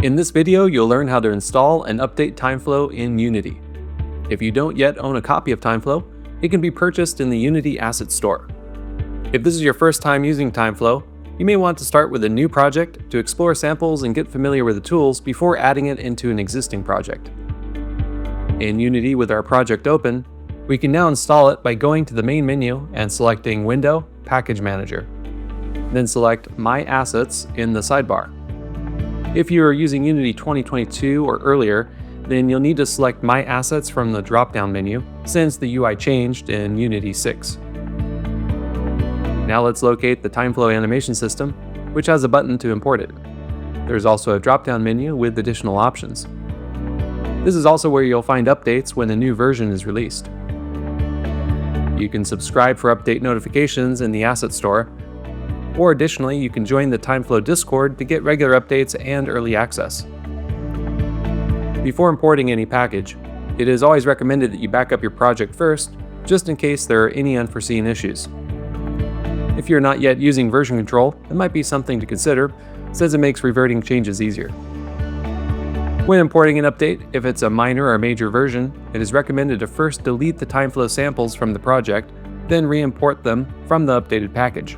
In this video, you'll learn how to install and update Timeflow in Unity. If you don't yet own a copy of Timeflow, it can be purchased in the Unity Asset Store. If this is your first time using Timeflow, you may want to start with a new project to explore samples and get familiar with the tools before adding it into an existing project. In Unity, with our project open, we can now install it by going to the main menu and selecting Window, Package Manager. Then select My Assets in the sidebar. If you are using Unity 2022 or earlier, then you'll need to select My Assets from the drop-down menu, since the UI changed in Unity 6. Now let's locate the Timeflow animation system, which has a button to import it. There's also a drop-down menu with additional options. This is also where you'll find updates when a new version is released. You can subscribe for update notifications in the Asset Store, or additionally, you can join the Timeflow Discord to get regular updates and early access. Before importing any package, it is always recommended that you back up your project first, just in case there are any unforeseen issues. If you're not yet using version control, it might be something to consider, since it makes reverting changes easier. When importing an update, if it's a minor or major version, it is recommended to first delete the Timeflow samples from the project, then re-import them from the updated package.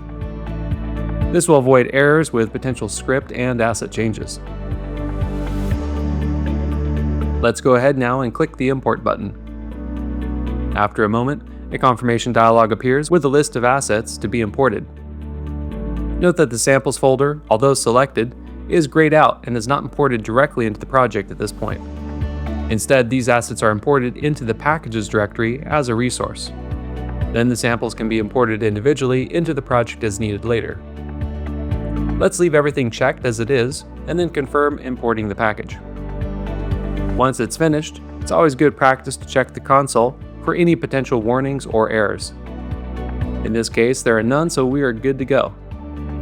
This will avoid errors with potential script and asset changes. Let's go ahead now and click the Import button. After a moment, a confirmation dialog appears with a list of assets to be imported. Note that the Samples folder, although selected, is grayed out and is not imported directly into the project at this point. Instead, these assets are imported into the Packages directory as a resource. Then the samples can be imported individually into the project as needed later. Let's leave everything checked as it is, and then confirm importing the package. Once it's finished, it's always good practice to check the console for any potential warnings or errors. In this case, there are none, so we are good to go.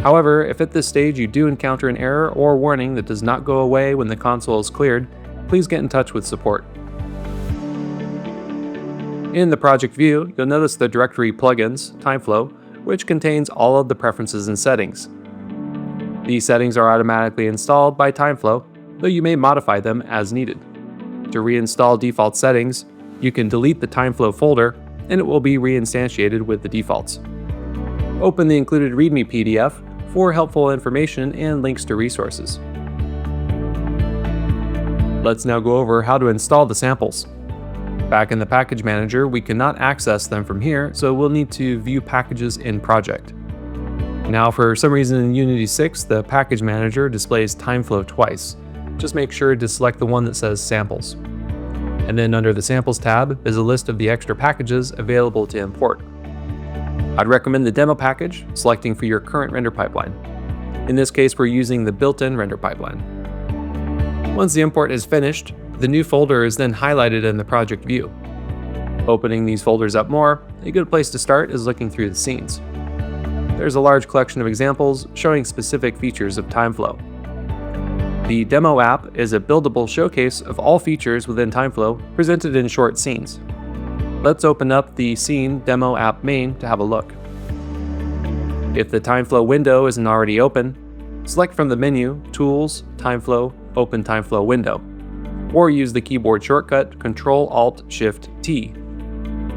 However, if at this stage you do encounter an error or warning that does not go away when the console is cleared, please get in touch with support. In the project view, you'll notice the directory Plugins, Timeflow, which contains all of the preferences and settings. These settings are automatically installed by Timeflow, though you may modify them as needed. To reinstall default settings, you can delete the Timeflow folder, and it will be reinstantiated with the defaults. Open the included README PDF for helpful information and links to resources. Let's now go over how to install the samples. Back in the Package Manager, we cannot access them from here, so we'll need to view packages in project. Now, for some reason in Unity 6, the Package Manager displays Timeflow twice. Just make sure to select the one that says Samples. And then under the Samples tab is a list of the extra packages available to import. I'd recommend the demo package, selecting for your current render pipeline. In this case, we're using the built-in render pipeline. Once the import is finished, the new folder is then highlighted in the project view. Opening these folders up more, a good place to start is looking through the scenes. There's a large collection of examples showing specific features of Timeflow. The demo app is a buildable showcase of all features within Timeflow presented in short scenes. Let's open up the Scene Demo App main to have a look. If the Timeflow window isn't already open, select from the menu Tools, Timeflow, Open Timeflow Window, or use the keyboard shortcut Ctrl-Alt-Shift-T.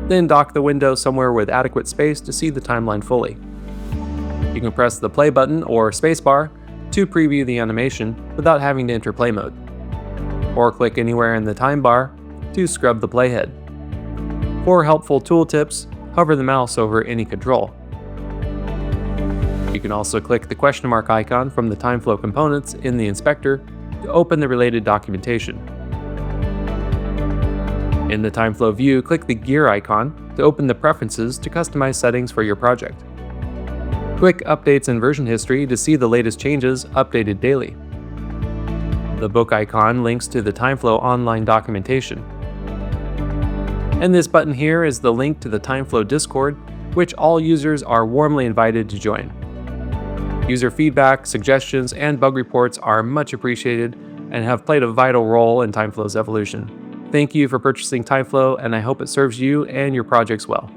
Then dock the window somewhere with adequate space to see the timeline fully. You can press the play button or spacebar to preview the animation without having to enter play mode, or click anywhere in the time bar to scrub the playhead. For helpful tooltips, hover the mouse over any control. You can also click the question mark icon from the Timeflow components in the inspector to open the related documentation. In the Timeflow view, click the gear icon to open the preferences to customize settings for your project. Click Updates and Version History to see the latest changes updated daily. The book icon links to the Timeflow online documentation. And this button here is the link to the Timeflow Discord, which all users are warmly invited to join. User feedback, suggestions, and bug reports are much appreciated and have played a vital role in Timeflow's evolution. Thank you for purchasing Timeflow, and I hope it serves you and your projects well.